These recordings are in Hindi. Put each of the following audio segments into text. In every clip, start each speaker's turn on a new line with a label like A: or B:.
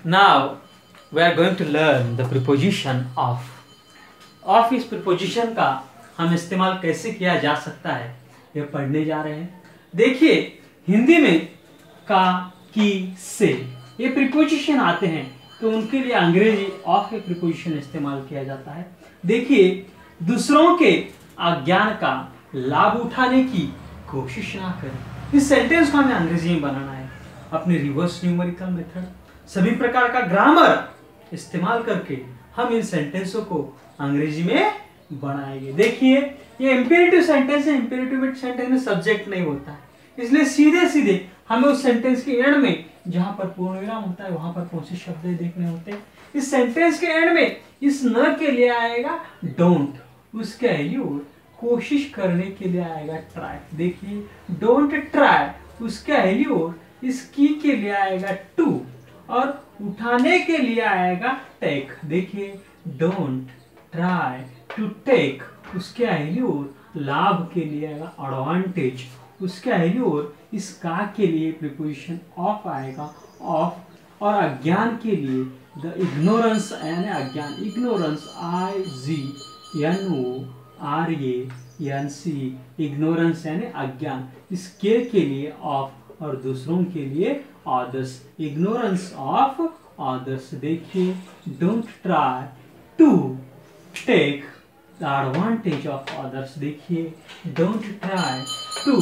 A: Now we are going to learn the preposition of. Of इस preposition का हम इस्तेमाल कैसे किया जा सकता है ये पढ़ने जा रहे हैं। देखिए हिंदी में का, की, से ये प्रीपोजिशन आते हैं तो उनके लिए अंग्रेजी ऑफ के प्रीपोजिशन इस्तेमाल किया जाता है। देखिए दूसरों के अज्ञान का लाभ उठाने की कोशिश ना करें। इस सेंटेंस को हमें अंग्रेजी में बनाना है अपने रिवर्स न्यूमेरिकल मेथड, सभी प्रकार का ग्रामर इस्तेमाल करके हम इन सेंटेंसों को अंग्रेजी में बनाएंगे। देखिए ये इंपेरेटिव सेंटेंस है, इंपेरेटिव सेंटेंस में सब्जेक्ट नहीं होता है, इसलिए सीधे सीधे हमें उस सेंटेंस के एंड में जहां पर पूर्ण विराम होता है वहां पर कौन से शब्द देखने होते हैं। इस सेंटेंस के एंड में इस न के लिए आएगा डोंट, उसके एल्यूड कोशिश करने के लिए आएगा ट्राई। देखिए डोंट ट्राई, उसके एल्यूड इस की के लिए आएगा टू और उठाने के लिए आएगा टेक। देखिए डोंट ट्राई टू टेक, उसके एल्यूड लाभ के लिए आएगा एडवांटेज, उसके एल्यूड इस का के लिए प्रीपोजिशन ऑफ आएगा ऑफ, और अज्ञान के लिए द इग्नोरेंस यानी अज्ञान, इग्नोरेंस IGNORANC, इग्नोरेंस यानी अज्ञान, इस के लिए ऑफ और दूसरों के लिए अदर्स, इग्नोरेंस ऑफ अदर्स। देखिए don't try to take the advantage of others. देखिए don't try to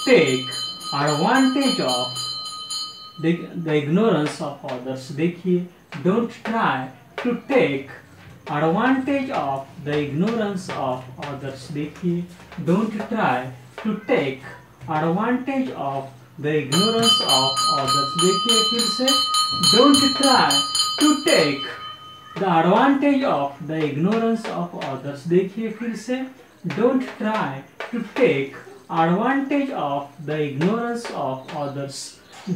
A: take advantage of the ignorance of others. देखिए don't try to take advantage of the ignorance of others. देखिए don't try to take advantage of the ignorance of others. देखिए फिर से don't try to take the advantage of the ignorance of others. देखिए फिर से don't try to take advantage of the ignorance of others.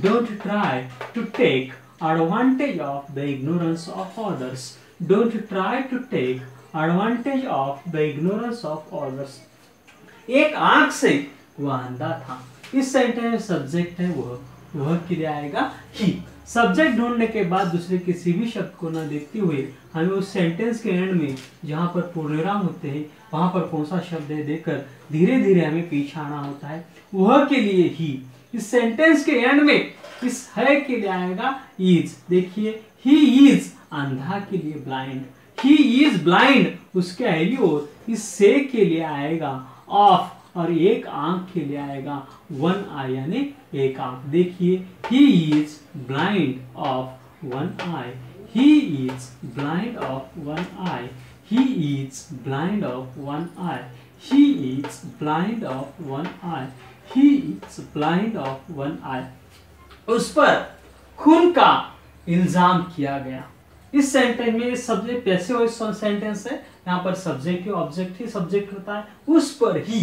A: Don't try to take advantage of the ignorance of others. Don't try to take advantage of the ignorance of others. एक आंख से वह अंधा था। इस सेंटेंस में सब्जेक्ट है वह के लिए आएगा ही। सब्जेक्ट ढूंढने के बाद दूसरे किसी भी शब्द को न देखते हुए हमें उस सेंटेंस के एंड में जहां पर पूर्णविराम होते हैं वहां पर कौन सा शब्द है देखकर धीरे धीरे हमें पीछे आना होता है। वह के लिए ही। इस सेंटेंस के एंड में इस है के लिए आएगा इज। देखिए ही इज, अंधा के लिए ब्लाइंड, ही इज ब्लाइंड, उसके एल्यूड इस से के लिए आएगा ऑफ और एक आंख के लिए आएगा वन आई यानी एक आंख। देखिए ही is blind of one I, he is blind of one eye, he is blind of one eye, he is blind of one eye, he is blind of one eye। उस पर खून का इल्जाम किया गया। इस सेंटेंस में सब्जेक्ट पैसे हो, इस सेंटेंस है यहाँ पर सब्जेक्ट ही ऑब्जेक्ट ही सब्जेक्ट होता है। उस पर ही,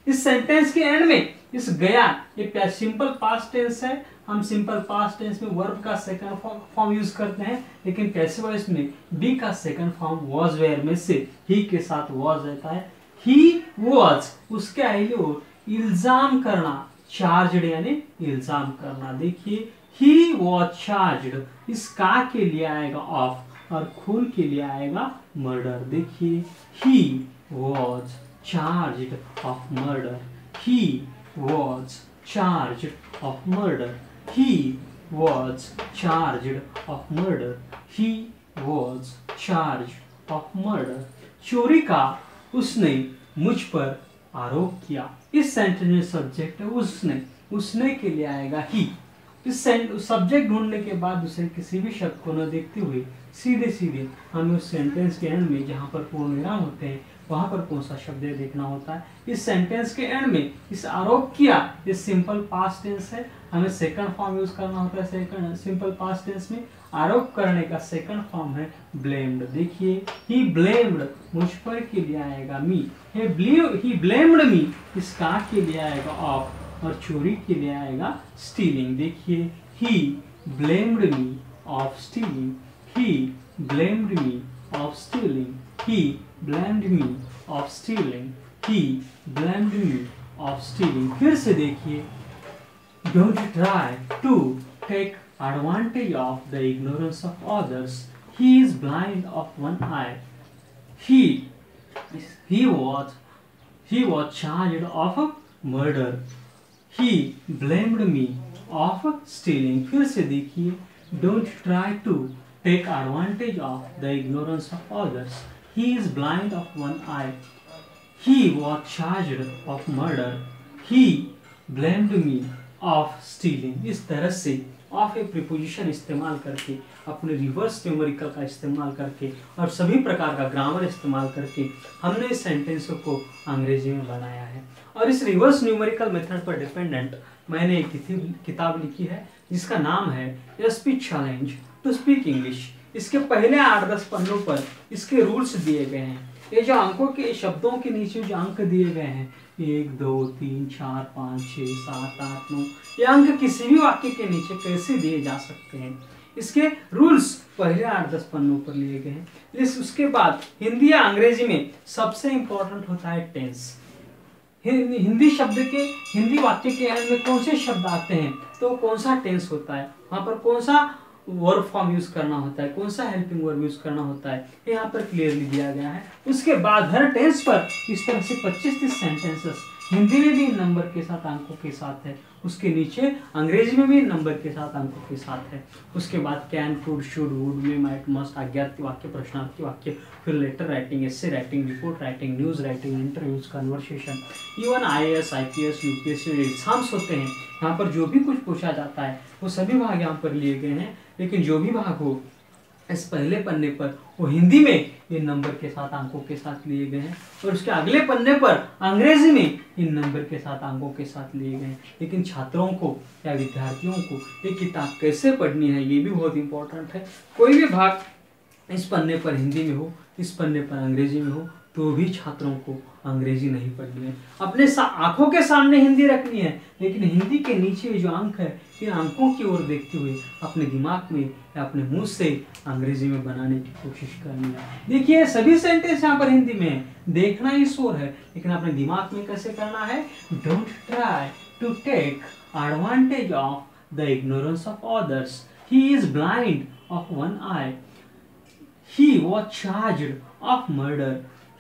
A: इस सेंटेंस के एंड में इस गया, ये सिंपल पास्ट टेंस है, हम सिंपल पास्ट टेंस में वर्ब का सेकंड फॉर्म यूज करते हैं, लेकिन पैसिव वॉइस में बी का सेकंड फॉर्म वाज वेयर में से ही के साथ वाज रहता है। ही वाज, उसके एल्यूड इल्जाम करना, चार्ज्ड यानी इल्जाम करना। देखिए ही वाज चार्ज्ड, इस का के लिए आएगा ऑफ और खून के लिए आएगा मर्डर। देखिए he was charged of murder, he was charged of murder, he was charged of murder, he was charged of murder। चोरी का उसने मुझ पर आरोप किया। इस सेंटेंस में सब्जेक्ट है उसने के लिए आएगा ही। इस सब्जेक्ट ढूंढने के बाद दूसरे किसी भी शब्द को न देखते हुए सीधे सीधे हमें उस सेंटेंस के एंड में जहां पर पूर्ण विराम होते हैं वहां पर कौन सा शब्द देखना होता है। इस सेंटेंस के एंड में इस आरोप किया, ये सिंपल पास्ट टेंस है, हमें सेकंड फॉर्म यूज करना होता है। सेकंड सिंपल पास्ट टेंस में आरोप करने का सेकंड फॉर्म है ब्लेम्ड। देखिए ही ब्लेम्ड, मुझ पर के लिए आएगा मी, ही ब्लेम्ड मी, इस का के लिए आएगा ऑफ और चोरी के लिए आएगा स्टीलिंग। देखिए ही blamed me of stealing, he blamed me of stealing, he blamed me of stealing, he blamed me of stealing। फिर से देखिए don't try to take advantage of the ignorance of others. He is blind of one eye. He he was charged of murder. He blamed me of stealing. फिर से देखिए, don't try to take advantage of the ignorance of others. He is blind of one eye. He was charged of murder. He blamed me of stealing. इस तरह से ऑफ ए प्रीपोजिशन इस्तेमाल करके, अपने रिवर्स न्यूमेरिकल का इस्तेमाल करके और सभी प्रकार का ग्रामर इस्तेमाल करके हमने इस सेंटेंस को अंग्रेजी में बनाया है। और इस रिवर्स न्यूमेरिकल मेथड पर डिपेंडेंट मैंने एक किताब लिखी है जिसका नाम है speech challenge to speak English. इसके पहले 8-10 पन्नों पर इसके रूल्स दिए गए हैं। ये जो अंकों के शब्दों के नीचे जो अंक दिए गए हैं 1 2 3 4 5 6 7 8 9, ये अंक किसी भी वाक्य के नीचे कैसे दिए जा सकते हैं, इसके रूल्स पहले 8-10 पन्नों पर लिए गए हैं। उसके बाद हिंदी या अंग्रेजी में सबसे इंपॉर्टेंट होता है टेंस। हिंदी वाक्य के एंड में कौन से शब्द आते हैं तो कौन सा टेंस होता है, वहां पर कौन सा वर्ब फॉर्म यूज करना होता है, कौन सा हेल्पिंग वर्ब यूज करना होता है, यहाँ पर क्लियरली दिया गया है। उसके बाद हर टेंस पर इस तरह से 25-30 सेंटेंसेस हिंदी में भी इन नंबर के साथ अंकों के साथ है, उसके नीचे अंग्रेजी में भी इन नंबर के साथ अंकों के साथ है। उसके बाद can, could, should, would, may, might, must, आज्ञार्थी वाक्य, प्रश्नार्थी वाक्य, फिर letter writing, essay writing, report writing, news writing, interviews, conversation, even IAS, IPS, UPSC exams होते हैं। यहाँ पर जो भी कुछ पूछा जाता है वो सभी भाग यहाँ पर लिए गए हैं, लेकिन जो भी भाग हो इस पहले पन्ने पर वो हिंदी में इन नंबर के साथ अंकों के साथ लिए गए हैं और उसके अगले पन्ने पर अंग्रेजी में इन नंबर के साथ अंकों के साथ लिए गए हैं। लेकिन छात्रों को या विद्यार्थियों को ये किताब कैसे पढ़नी है ये भी बहुत इंपॉर्टेंट है। कोई भी भाग इस पन्ने पर हिंदी में हो, इस पन्ने पर अंग्रेजी में हो, तो भी छात्रों को अंग्रेजी नहीं पढ़नी है। अपने आंखों के सामने हिंदी रखनी है, लेकिन हिंदी के नीचे जो अंक है इन अंकों की ओर देखते हुए अपने दिमाग में या अपने मुंह से अंग्रेजी में बनाने की कोशिश करनी है। देखिए सभी सेंटेंस यहाँ पर हिंदी में है, देखना ही शोर है, लेकिन अपने दिमाग में कैसे करना है। Don't try to take advantage of the ignorance of others. He is blind of one eye. He was charged of murder.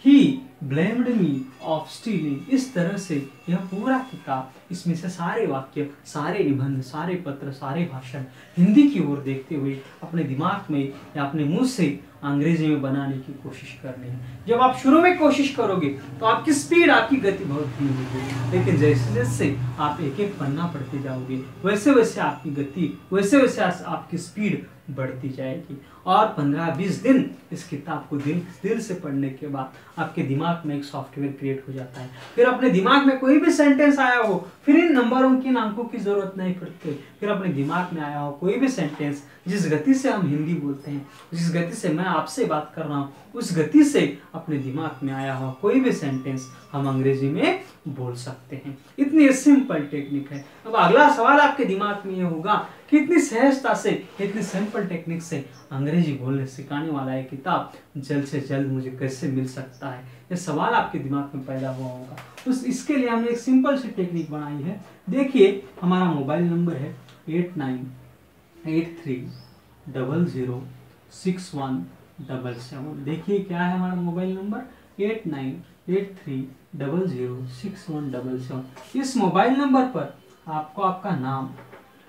A: He blamed me of stealing. इस तरह से यह पूरा किताब, इसमें से सारे वाक्य, सारे निबंध, सारे पत्र, सारे भाषण हिंदी की ओर देखते हुए अपने दिमाग में या अपने मुंह से अंग्रेजी में बनाने की कोशिश करनी है। जब आप शुरू में कोशिश करोगे तो आपकी स्पीड, आपकी गति बहुत धीमी होगी, लेकिन जैसे जैसे आप एक एक पन्ना पढ़ते जाओगे वैसे वैसे आपकी गति, वैसे वैसे आपकी स्पीड बढ़ती जाएगी। और 15-20 दिन इस किताब को दिल से पढ़ने के बाद आपके दिमाग में एक सॉफ्टवेयर क्रिएट हो जाता है। फिर अपने दिमाग में कोई भी सेंटेंस आया हो, फिर इन नंबरों की, इन अंकों की जरूरत नहीं पड़ती। फिर अपने दिमाग में आया हो कोई भी सेंटेंस, जिस गति से हम हिंदी बोलते हैं, जिस गति से मैं आपसे बात कर रहा हूँ, उस गति से अपने दिमाग में आया हो कोई भी सेंटेंस हम अंग्रेजी में बोल सकते हैं। इतनी सिंपल टेक्निक है। अब अगला सवाल आपके दिमाग में ये होगा कि इतनी सहजता से, इतनी सिंपल टेक्निक से अंग्रेजी बोलने सिखाने वाला है किताब जल्द से जल्द मुझे कैसे मिल सकता है, ये सवाल आपके दिमाग में पैदा हुआ होगा। तो इसके लिए हमने एक सिंपल सी टेक्निक बनाई है। देखिए हमारा मोबाइल नंबर है 8983006177। देखिए क्या है हमारा मोबाइल नंबर 8983006177। इस मोबाइल नंबर पर आपको आपका नाम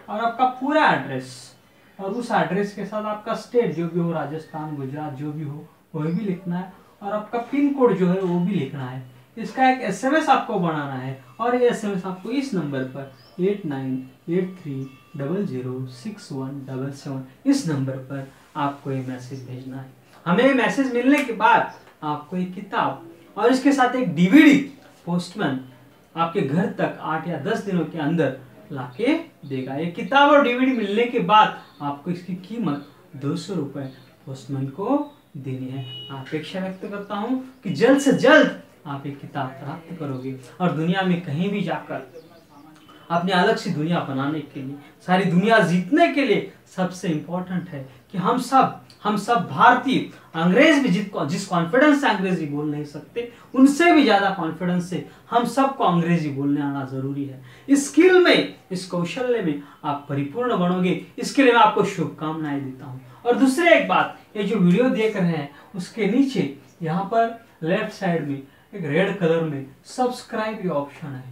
A: और आपका पूरा एड्रेस और उस एड्रेस के साथ आपका स्टेट जो भी हो, राजस्थान, गुजरात जो भी हो वो भी लिखना है, और आपका पिन कोड जो है वो भी लिखना है। इसका एक SMS आपको बनाना है और ये SMS आपको इस नंबर पर 8983006177 इस नंबर पर आपको ये मैसेज भेजना है। हमें मैसेज मिलने के बाद आपको एक किताब और इसके साथ एक DVD पोस्टमैन आपके घर तक 8 या 10 दिनों के अंदर लाके देगा। ये किताब और DVD मिलने के बाद आपको इसकी कीमत 200 रुपए पोस्टमैन को देनी है। अपेक्षा व्यक्त करता हूँ कि जल्द से जल्द आप एक किताब प्राप्त करोगे और दुनिया में कहीं भी जाकर अपनी अलग सी दुनिया बनाने के लिए, सारी दुनिया जीतने के लिए सबसे इंपॉर्टेंट है कि हम सब भारतीय अंग्रेज भी जिस कॉन्फिडेंस से अंग्रेजी बोल नहीं सकते, उनसे भी ज्यादा कॉन्फिडेंस से हम सबको अंग्रेजी बोलने आना जरूरी है। इस स्किल में, इस कौशल्य में आप परिपूर्ण बनोगे, इसके लिए मैं आपको शुभकामनाएं देता हूं। और दूसरी एक बात, ये जो वीडियो देख रहे हैं उसके नीचे यहाँ पर लेफ्ट साइड में एक रेड कलर में सब्सक्राइब ये ऑप्शन है,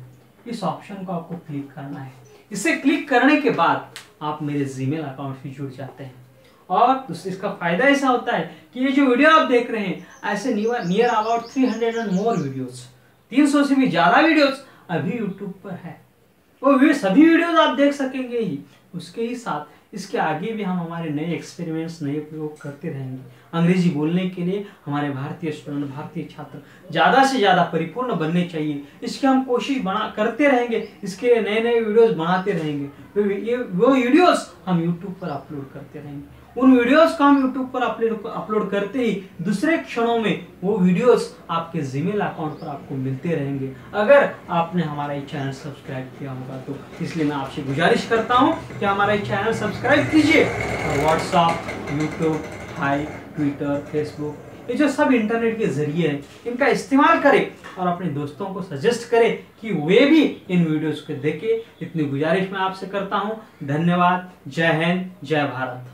A: इस ऑप्शन को आपको क्लिक करना है। इसे क्लिक करने के बाद आप मेरे जीमेल अकाउंट से जुड़ जाते हैं। और इसका फायदा ऐसा होता है कि ये जो वीडियो आप देख रहे हैं, ऐसे near about 300 and more videos, 300 से भी ज्यादा वीडियोस अभी यूट्यूब पर है। वो सभी वीडियोस आप देख सकेंगे ही। उसके ही साथ इसके आगे भी हम हमारे नए एक्सपेरिमेंट्स, नए प्रयोग करते रहेंगे। अंग्रेजी बोलने के लिए हमारे भारतीय स्टूडेंट, भारतीय छात्र ज्यादा से ज्यादा परिपूर्ण बनने चाहिए, इसकी हम कोशिश करते रहेंगे। इसके लिए नए नए वीडियोस बनाते रहेंगे। वो वीडियोस हम यूट्यूब पर अपलोड करते रहेंगे। उन वीडियोस को हम यूट्यूब पर अपलोड करते ही दूसरे क्षणों में वो वीडियोस आपके जीमेल अकाउंट पर आपको मिलते रहेंगे, अगर आपने हमारा ये चैनल सब्सक्राइब किया होगा तो। इसलिए मैं आपसे गुजारिश करता हूं कि हमारा ये चैनल सब्सक्राइब कीजिए और WhatsApp, YouTube, hype, Twitter, Facebook, ये जो सब इंटरनेट के जरिए हैं, इनका इस्तेमाल करें और अपने दोस्तों को सजेस्ट करें कि वे भी इन वीडियोस को देखें। इतनी गुजारिश मैं आपसे करता हूं। धन्यवाद। जय हिंद, जय भारत।